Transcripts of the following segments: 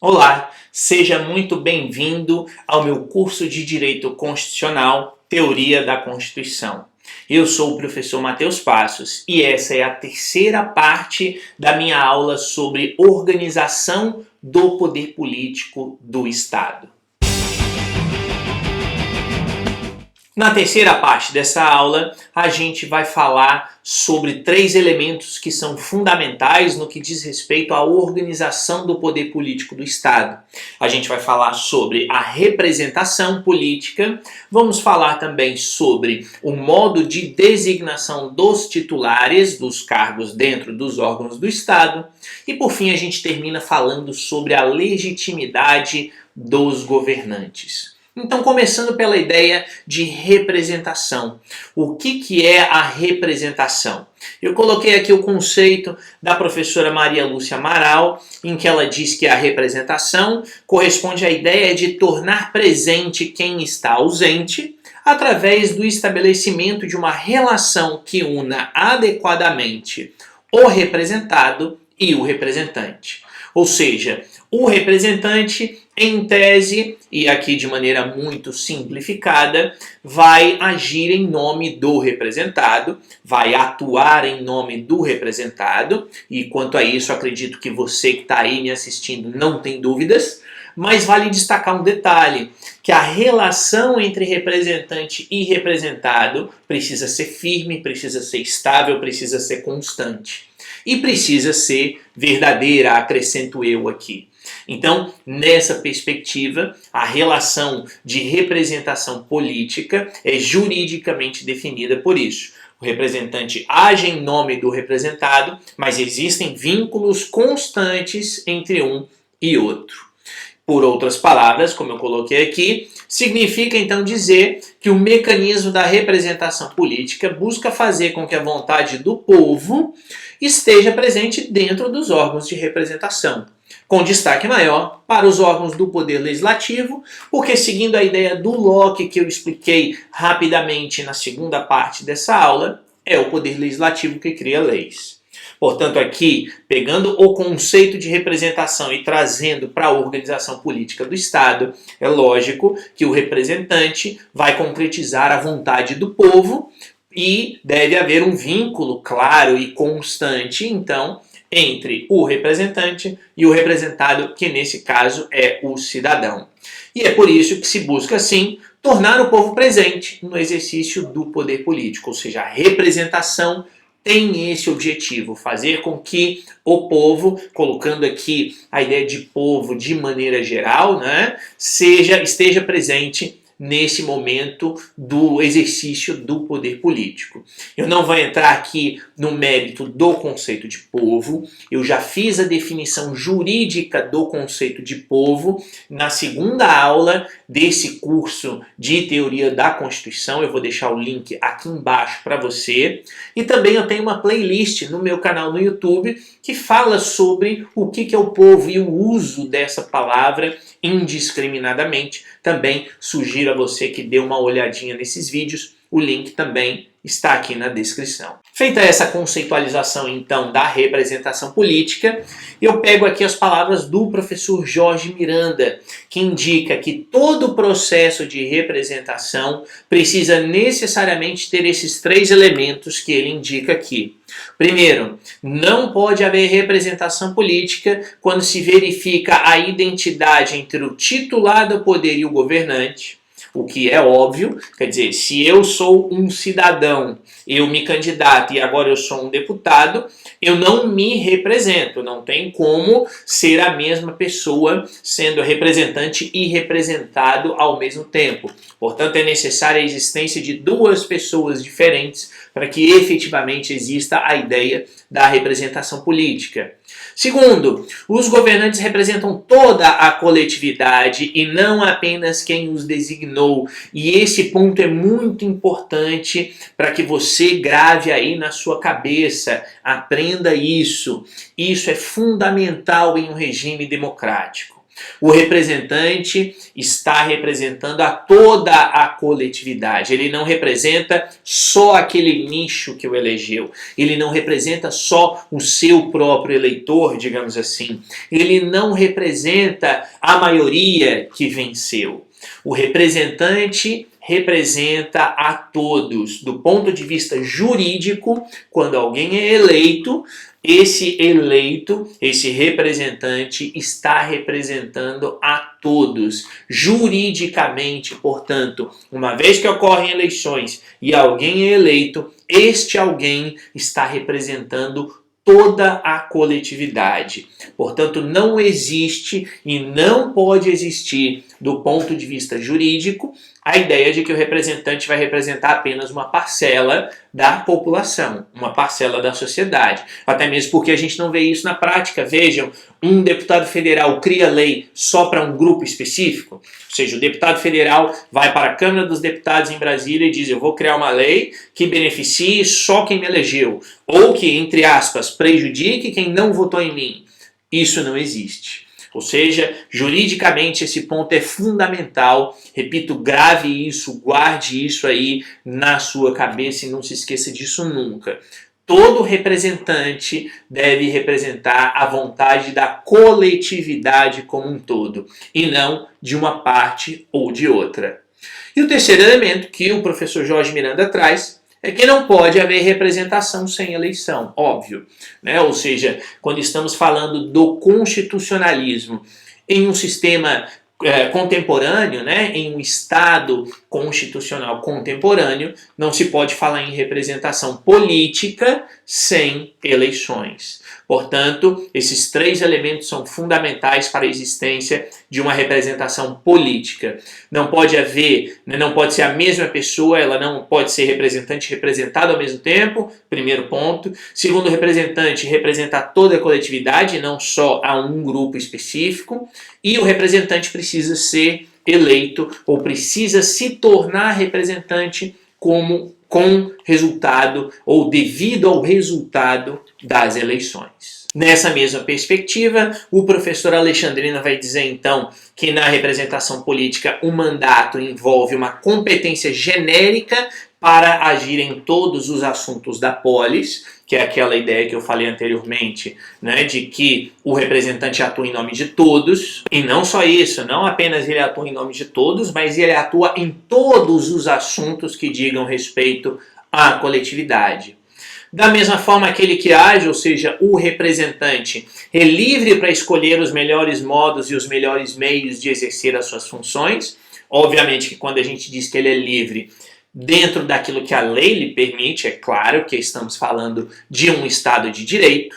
Olá, seja muito bem-vindo ao meu curso de Direito Constitucional, Teoria da Constituição. Eu sou o professor Matheus Passos e essa é a terceira parte da minha aula sobre organização do poder político do Estado. Na terceira parte dessa aula, a gente vai falar sobre três elementos que são fundamentais no que diz respeito à organização do poder político do Estado. A gente vai falar sobre a representação política, vamos falar também sobre o modo de designação dos titulares dos cargos dentro dos órgãos do Estado e, por fim, a gente termina falando sobre a legitimidade dos governantes. Então, começando pela ideia de representação. O que é a representação? Eu coloquei aqui o conceito da professora Maria Lúcia Amaral, em que ela diz que a representação corresponde à ideia de tornar presente quem está ausente, através do estabelecimento de uma relação que una adequadamente o representado e o representante. Ou seja, o representante, em tese, e aqui de maneira muito simplificada, vai agir em nome do representado, vai atuar em nome do representado, e quanto a isso, acredito que você que está aí me assistindo não tem dúvidas, mas vale destacar um detalhe, que a relação entre representante e representado precisa ser firme, precisa ser estável, precisa ser constante. E precisa ser verdadeira, acrescento eu aqui. Então, nessa perspectiva, a relação de representação política é juridicamente definida por isso. O representante age em nome do representado, mas existem vínculos constantes entre um e outro. Por outras palavras, como eu coloquei aqui, significa então dizer que o mecanismo da representação política busca fazer com que a vontade do povo esteja presente dentro dos órgãos de representação, com destaque maior para os órgãos do Poder Legislativo, porque seguindo a ideia do Locke que eu expliquei rapidamente na segunda parte dessa aula, é o Poder Legislativo que cria leis. Portanto, aqui, pegando o conceito de representação e trazendo para a organização política do Estado, é lógico que o representante vai concretizar a vontade do povo e deve haver um vínculo claro e constante, então, entre o representante e o representado, que nesse caso é o cidadão. E é por isso que se busca, assim, tornar o povo presente no exercício do poder político, ou seja, a representação tem esse objetivo, fazer com que o povo, colocando aqui a ideia de povo de maneira geral, né, esteja presente nesse momento do exercício do poder político. Eu não vou entrar aqui no mérito do conceito de povo, eu já fiz a definição jurídica do conceito de povo na segunda aula desse curso de Teoria da Constituição, eu vou deixar o link aqui embaixo para você, e também eu tenho uma playlist no meu canal no YouTube que fala sobre o que é o povo e o uso dessa palavra indiscriminadamente. Também sugiro a você que dê uma olhadinha nesses vídeos, o link também está aqui na descrição. Feita essa conceitualização, então, da representação política, eu pego aqui as palavras do professor Jorge Miranda, que indica que todo processo de representação precisa necessariamente ter esses três elementos que ele indica aqui. Primeiro, não pode haver representação política quando se verifica a identidade entre o titular do poder e o governante, o que é óbvio, quer dizer, se eu sou um cidadão, eu me candidato e agora eu sou um deputado, eu não me represento, não tem como ser a mesma pessoa sendo representante e representado ao mesmo tempo. Portanto, é necessária a existência de duas pessoas diferentes para que efetivamente exista a ideia da representação política. Segundo, os governantes representam toda a coletividade e não apenas quem os designou. E esse ponto é muito importante para que você grave aí na sua cabeça. Aprenda isso. Isso é fundamental em um regime democrático. O representante está representando a toda a coletividade. Ele não representa só aquele nicho que o elegeu. Ele não representa só o seu próprio eleitor, digamos assim. Ele não representa a maioria que venceu. O representante representa a todos. Do ponto de vista jurídico, quando alguém é eleito, esse representante está representando a todos. Juridicamente, portanto, uma vez que ocorrem eleições e alguém é eleito, este alguém está representando toda a coletividade. Portanto, não existe e não pode existir, do ponto de vista jurídico, a ideia de que o representante vai representar apenas uma parcela da população, uma parcela da sociedade. Até mesmo porque a gente não vê isso na prática. Vejam, um deputado federal cria lei só para um grupo específico, ou seja, o deputado federal vai para a Câmara dos Deputados em Brasília e diz: eu vou criar uma lei que beneficie só quem me elegeu, ou que, entre aspas, prejudique quem não votou em mim. Isso não existe. Ou seja, juridicamente esse ponto é fundamental. Repito, grave isso, guarde isso aí na sua cabeça e não se esqueça disso nunca. Todo representante deve representar a vontade da coletividade como um todo, e não de uma parte ou de outra. E o terceiro elemento que o professor Jorge Miranda traz é que não pode haver representação sem eleição, óbvio, né? Ou seja, quando estamos falando do constitucionalismo em um sistema contemporâneo, né, em um Estado constitucional contemporâneo, não se pode falar em representação política sem eleições. Portanto, esses três elementos são fundamentais para a existência de uma representação política. Não pode haver, não pode ser a mesma pessoa, ela não pode ser representante e representado ao mesmo tempo, primeiro ponto. Segundo, o representante representar toda a coletividade, não só a um grupo específico. E o representante precisa ser eleito ou precisa se tornar representante com resultado ou devido ao resultado das eleições. Nessa mesma perspectiva, o professor Alexandrino vai dizer então que na representação política o mandato envolve uma competência genérica para agir em todos os assuntos da polis, que é aquela ideia que eu falei anteriormente, né, de que o representante atua em nome de todos, e não só isso, não apenas ele atua em nome de todos, mas ele atua em todos os assuntos que digam respeito à coletividade. Da mesma forma, aquele que age, ou seja, o representante, é livre para escolher os melhores modos e os melhores meios de exercer as suas funções. Obviamente que quando a gente diz que ele é livre, dentro daquilo que a lei lhe permite, é claro que estamos falando de um Estado de direito.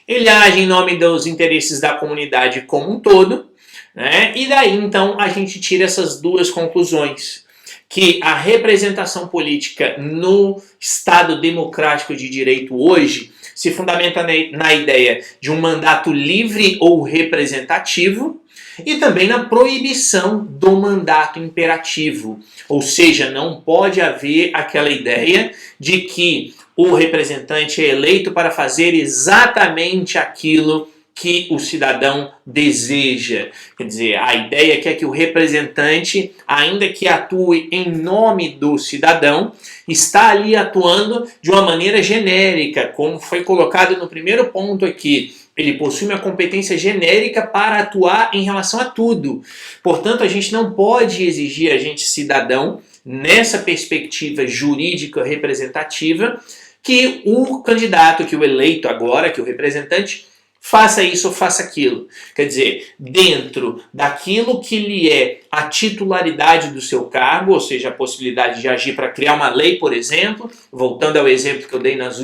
Ele age em nome dos interesses da comunidade como um todo, né? E daí então a gente tira essas duas conclusões. Que a representação política no Estado democrático de direito hoje se fundamenta na ideia de um mandato livre ou representativo e também na proibição do mandato imperativo. Ou seja, não pode haver aquela ideia de que o representante é eleito para fazer exatamente aquilo que o cidadão deseja. Quer dizer, a ideia é que o representante, ainda que atue em nome do cidadão, está ali atuando de uma maneira genérica, como foi colocado no primeiro ponto aqui. Ele possui uma competência genérica para atuar em relação a tudo. Portanto, a gente não pode exigir a gente cidadão, nessa perspectiva jurídica representativa, que o candidato, que o eleito agora, que o representante, faça isso ou faça aquilo. Quer dizer, dentro daquilo que lhe é a titularidade do seu cargo, ou seja, a possibilidade de agir para criar uma lei, por exemplo, voltando ao exemplo que eu dei nas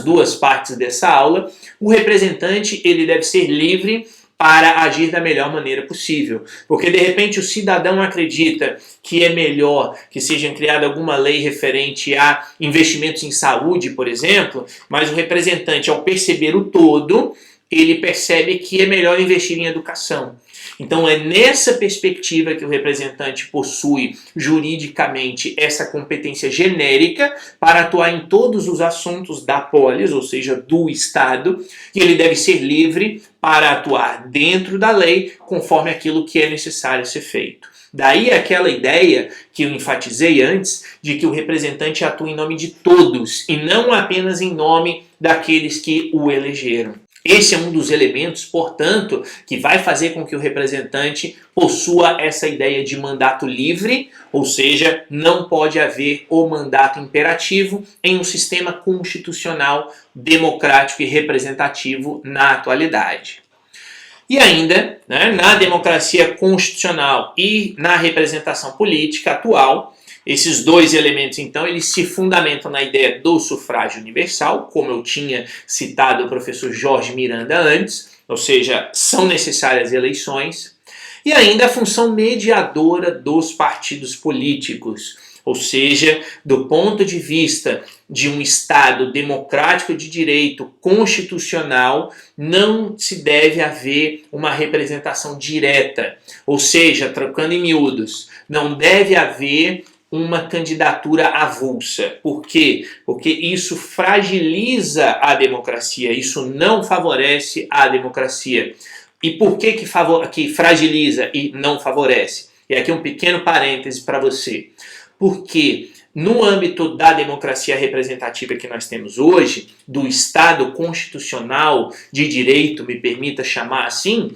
duas partes dessa aula, o representante ele deve ser livre para agir da melhor maneira possível. Porque de repente o cidadão acredita que é melhor que seja criada alguma lei referente a investimentos em saúde, por exemplo, mas o representante, ao perceber o todo, ele percebe que é melhor investir em educação. Então é nessa perspectiva que o representante possui juridicamente essa competência genérica para atuar em todos os assuntos da polis, ou seja, do Estado, e ele deve ser livre para atuar dentro da lei conforme aquilo que é necessário ser feito. Daí aquela ideia que eu enfatizei antes de que o representante atua em nome de todos e não apenas em nome daqueles que o elegeram. Esse é um dos elementos, portanto, que vai fazer com que o representante possua essa ideia de mandato livre, ou seja, não pode haver o mandato imperativo em um sistema constitucional, democrático e representativo na atualidade. E ainda, na democracia constitucional e na representação política atual, esses dois elementos, então, eles se fundamentam na ideia do sufrágio universal, como eu tinha citado o professor Jorge Miranda antes, ou seja, são necessárias eleições, e ainda a função mediadora dos partidos políticos, ou seja, do ponto de vista de um Estado democrático de direito constitucional, não se deve haver uma representação direta, ou seja, trocando em miúdos, não deve haver uma candidatura avulsa. Por quê? Porque isso fragiliza a democracia, isso não favorece a democracia. E por que fragiliza e não favorece? E aqui um pequeno parêntese para você. Porque no âmbito da democracia representativa que nós temos hoje, do Estado constitucional de direito, me permita chamar assim,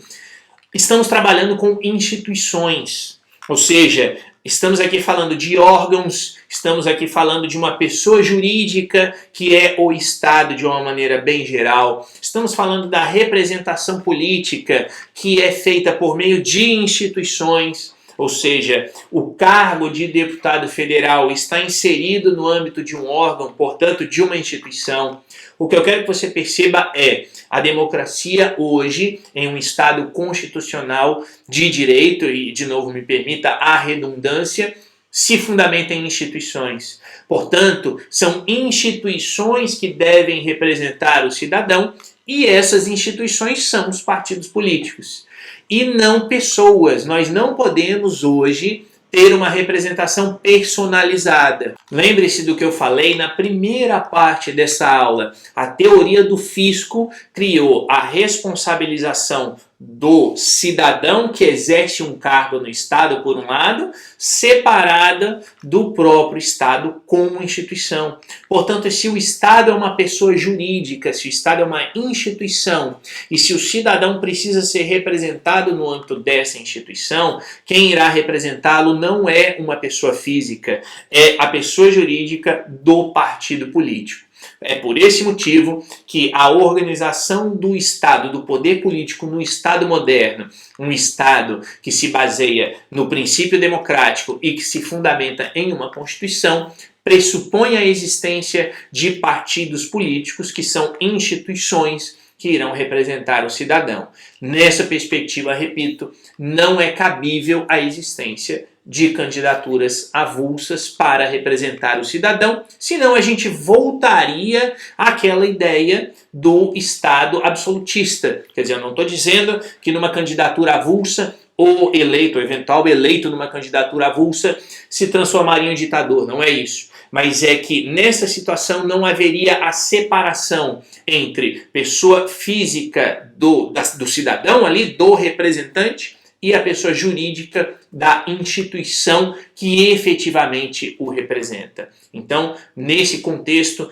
estamos trabalhando com instituições, ou seja, estamos aqui falando de órgãos, estamos aqui falando de uma pessoa jurídica que é o Estado de uma maneira bem geral. Estamos falando da representação política que é feita por meio de instituições, ou seja, o cargo de deputado federal está inserido no âmbito de um órgão, portanto, de uma instituição. O que eu quero que você perceba é a democracia hoje, em um Estado constitucional de direito, e de novo me permita a redundância, se fundamenta em instituições. Portanto, são instituições que devem representar o cidadão e essas instituições são os partidos políticos. E não pessoas. Nós não podemos hoje ter uma representação personalizada. Lembre-se do que eu falei na primeira parte dessa aula. A teoria do fisco criou a responsabilização do cidadão que exerce um cargo no Estado, por um lado, separada do próprio Estado como instituição. Portanto, se o Estado é uma pessoa jurídica, se o Estado é uma instituição, e se o cidadão precisa ser representado no âmbito dessa instituição, quem irá representá-lo não é uma pessoa física, é a pessoa jurídica do partido político. É por esse motivo que a organização do Estado, do poder político no Estado moderno, um Estado que se baseia no princípio democrático e que se fundamenta em uma Constituição, pressupõe a existência de partidos políticos que são instituições que irão representar o cidadão. Nessa perspectiva, repito, não é cabível a existência de candidaturas avulsas para representar o cidadão, senão a gente voltaria àquela ideia do Estado absolutista. Quer dizer, eu não estou dizendo que numa candidatura avulsa o eleito, o eventual eleito numa candidatura avulsa se transformaria em ditador, não é isso. Mas é que nessa situação não haveria a separação entre pessoa física do cidadão ali, do representante, e a pessoa jurídica da instituição que efetivamente o representa. Então, nesse contexto,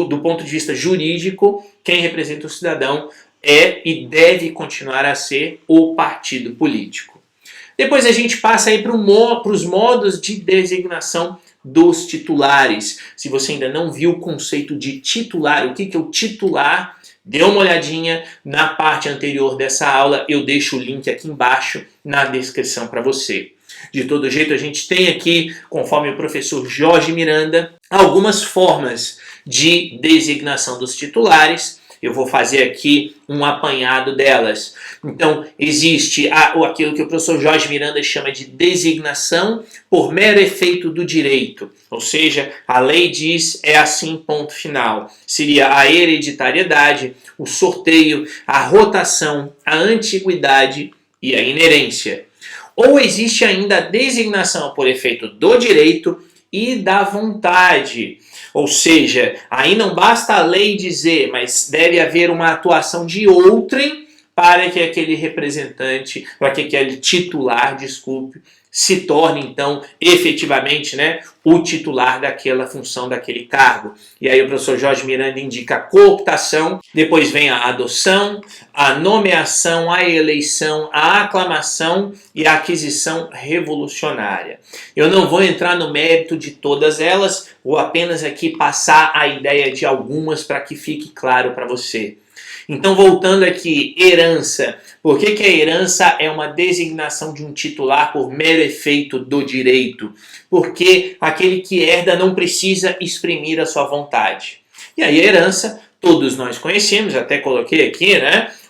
do ponto de vista jurídico, quem representa o cidadão é e deve continuar a ser o partido político. Depois a gente passa aí para os modos de designação dos titulares. Se você ainda não viu o conceito de titular, o que é o titular, dê uma olhadinha na parte anterior dessa aula, eu deixo o link aqui embaixo na descrição para você. De todo jeito, a gente tem aqui, conforme o professor Jorge Miranda, algumas formas de designação dos titulares Eu vou fazer aqui um apanhado delas. Então, existe aquilo que o professor Jorge Miranda chama de designação por mero efeito do direito. Ou seja, a lei diz é assim, ponto final. Seria a hereditariedade, o sorteio, a rotação, a antiguidade e a inerência. Ou existe ainda a designação por efeito do direito e da vontade. Ou seja, aí não basta a lei dizer, mas deve haver uma atuação de outrem para que aquele representante, para que aquele titular, se torne então efetivamente, o titular daquela função, daquele cargo. E aí o professor Jorge Miranda indica a cooptação, depois vem a adoção, a nomeação, a eleição, a aclamação e a aquisição revolucionária. Eu não vou entrar no mérito de todas elas, vou apenas aqui passar a ideia de algumas para que fique claro para você. Então, voltando aqui, herança. Por que a herança é uma designação de um titular por mero efeito do direito? Porque aquele que herda não precisa exprimir a sua vontade. E aí a herança, todos nós conhecemos, até coloquei aqui,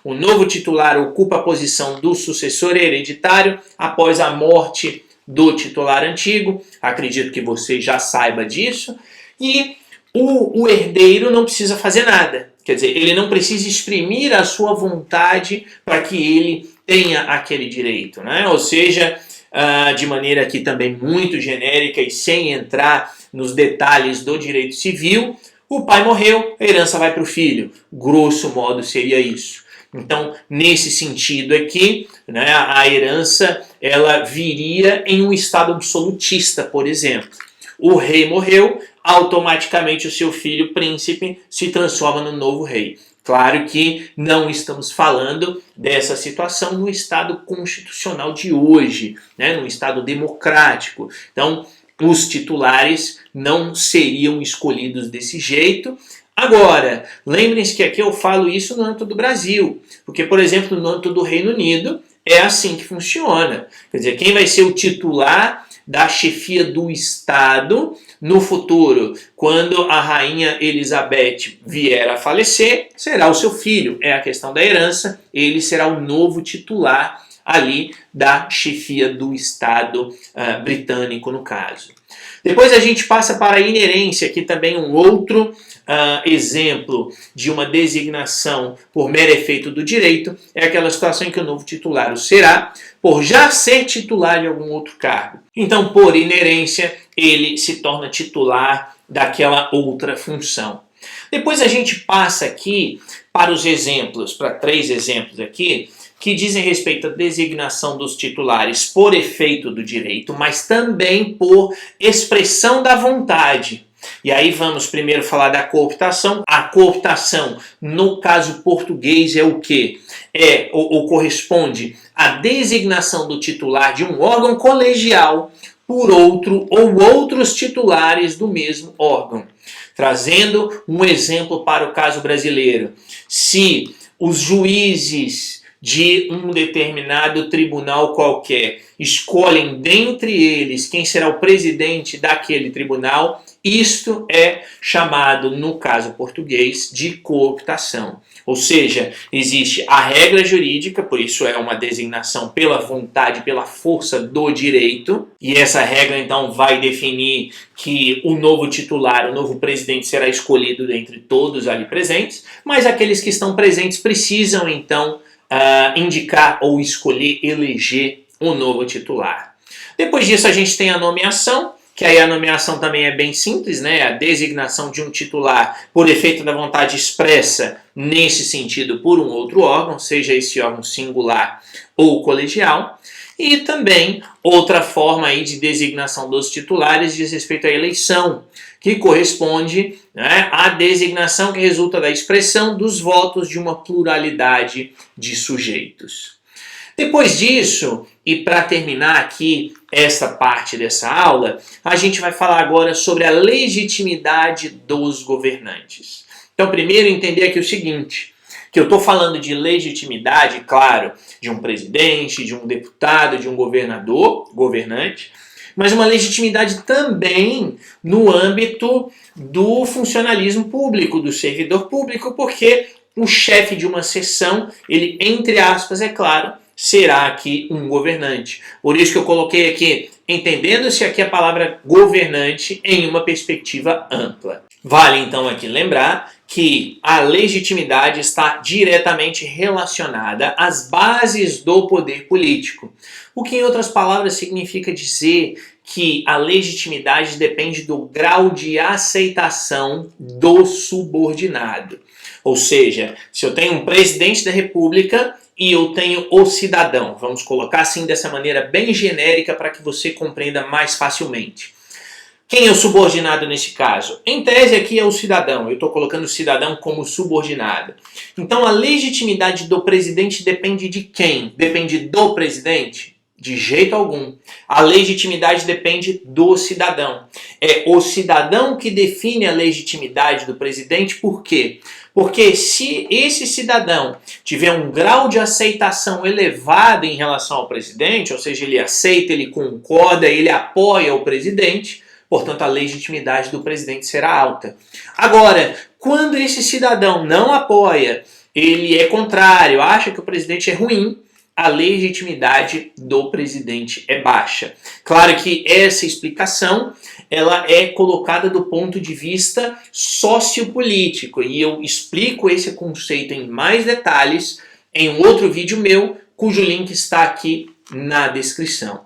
O novo titular ocupa a posição do sucessor hereditário após a morte do titular antigo. Acredito que você já saiba disso. E o herdeiro não precisa fazer nada. Quer dizer, ele não precisa exprimir a sua vontade para que ele tenha aquele direito, Ou seja, de maneira aqui também muito genérica e sem entrar nos detalhes do direito civil, o pai morreu, a herança vai para o filho. Grosso modo seria isso. Então, nesse sentido aqui, a herança ela viria em um estado absolutista, por exemplo. O rei morreu, automaticamente o seu filho príncipe se transforma no novo rei. Claro que não estamos falando dessa situação no Estado constitucional de hoje, no Estado democrático. Então, os titulares não seriam escolhidos desse jeito. Agora, lembrem-se que aqui eu falo isso no âmbito do Brasil, porque, por exemplo, no âmbito do Reino Unido, é assim que funciona. Quer dizer, quem vai ser o titular da chefia do Estado no futuro, quando a rainha Elizabeth vier a falecer, será o seu filho. É a questão da herança, ele será o novo titular ali da chefia do Estado britânico, no caso. Depois a gente passa para a inerência, aqui também um outro exemplo de uma designação por mero efeito do direito, é aquela situação em que o novo titular o será por já ser titular de algum outro cargo. Então, por inerência, ele se torna titular daquela outra função. Depois a gente passa aqui para os exemplos, para 3 exemplos aqui, que dizem respeito à designação dos titulares por efeito do direito, mas também por expressão da vontade. E aí vamos primeiro falar da cooptação. A cooptação, no caso português, é o quê? Ou corresponde à designação do titular de um órgão colegial por outro ou outros titulares do mesmo órgão. Trazendo um exemplo para o caso brasileiro. Se os juízes de um determinado tribunal qualquer escolhem dentre eles quem será o presidente daquele tribunal, isto é chamado, no caso português, de cooptação. Ou seja, existe a regra jurídica, por isso é uma designação pela vontade, pela força do direito, e essa regra então vai definir que o novo titular, o novo presidente será escolhido dentre todos ali presentes, mas aqueles que estão presentes precisam então indicar ou escolher, eleger um novo titular. Depois disso a gente tem a nomeação, que aí a nomeação também é bem simples, a designação de um titular por efeito da vontade expressa, nesse sentido, por um outro órgão, seja esse órgão singular ou colegial. E também outra forma aí de designação dos titulares diz respeito à eleição, que corresponde à designação que resulta da expressão dos votos de uma pluralidade de sujeitos. Depois disso, e para terminar aqui essa parte dessa aula, a gente vai falar agora sobre a legitimidade dos governantes. Então, primeiro entender aqui o seguinte, que eu estou falando de legitimidade, claro, de um presidente, de um deputado, de um governador, governante, mas uma legitimidade também no âmbito do funcionalismo público, do servidor público, porque o chefe de uma seção, ele, entre aspas, é claro, será aqui um governante. Por isso que eu coloquei aqui, entendendo-se aqui a palavra governante em uma perspectiva ampla. Vale então aqui lembrar que a legitimidade está diretamente relacionada às bases do poder político. O que, em outras palavras, significa dizer que a legitimidade depende do grau de aceitação do subordinado. Ou seja, se eu tenho um presidente da República e eu tenho o cidadão, vamos colocar assim dessa maneira bem genérica para que você compreenda mais facilmente. Quem é o subordinado nesse caso? Em tese aqui é o cidadão, eu estou colocando o cidadão como subordinado. Então a legitimidade do presidente depende de quem? Depende do presidente? De jeito algum. A legitimidade depende do cidadão. É o cidadão que define a legitimidade do presidente, por quê? Porque se esse cidadão tiver um grau de aceitação elevado em relação ao presidente, ou seja, ele aceita, ele concorda, ele apoia o presidente, portanto a legitimidade do presidente será alta. Agora, quando esse cidadão não apoia, ele é contrário, acha que o presidente é ruim, a legitimidade do presidente é baixa. Claro que essa explicação ela é colocada do ponto de vista sociopolítico e eu explico esse conceito em mais detalhes em um outro vídeo meu, cujo link está aqui na descrição.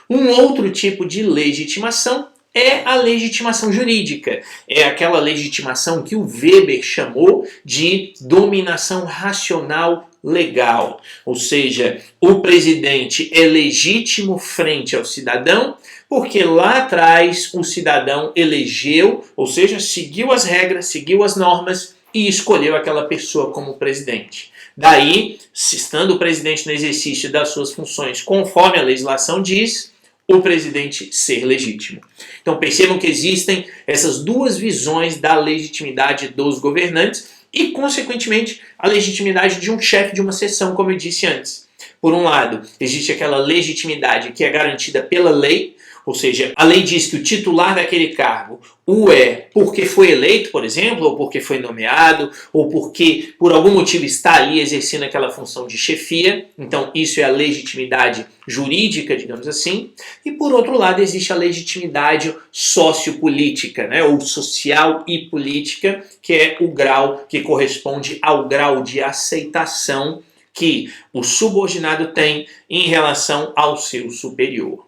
Um outro tipo de legitimação é a legitimação jurídica. É aquela legitimação que o Weber chamou de dominação racional legal. Ou seja, o presidente é legítimo frente ao cidadão porque lá atrás o cidadão elegeu, ou seja, seguiu as regras, seguiu as normas e escolheu aquela pessoa como presidente. Daí, se estando o presidente no exercício das suas funções conforme a legislação diz, o presidente ser legítimo. Então percebam que existem essas duas visões da legitimidade dos governantes e, consequentemente, a legitimidade de um chefe de uma seção, como eu disse antes. Por um lado, existe aquela legitimidade que é garantida pela lei, ou seja, a lei diz que o titular daquele cargo o é porque foi eleito, por exemplo, ou porque foi nomeado, ou porque por algum motivo está ali exercendo aquela função de chefia. Então isso é a legitimidade jurídica, digamos assim. E por outro lado existe a legitimidade sociopolítica, né, ou social e política, que é o grau que corresponde ao grau de aceitação que o subordinado tem em relação ao seu superior.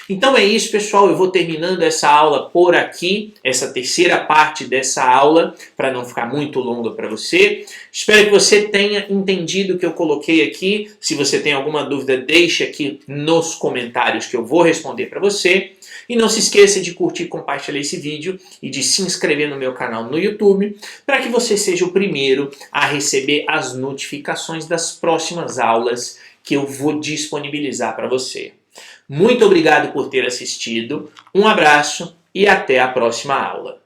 Então é isso, pessoal, eu vou terminando essa aula por aqui, essa terceira parte dessa aula, para não ficar muito longa para você. Espero que você tenha entendido o que eu coloquei aqui. Se você tem alguma dúvida, deixe aqui nos comentários que eu vou responder para você. E não se esqueça de curtir e compartilhar esse vídeo e de se inscrever no meu canal no YouTube, para que você seja o primeiro a receber as notificações das próximas aulas que eu vou disponibilizar para você. Muito obrigado por ter assistido, um abraço e até a próxima aula.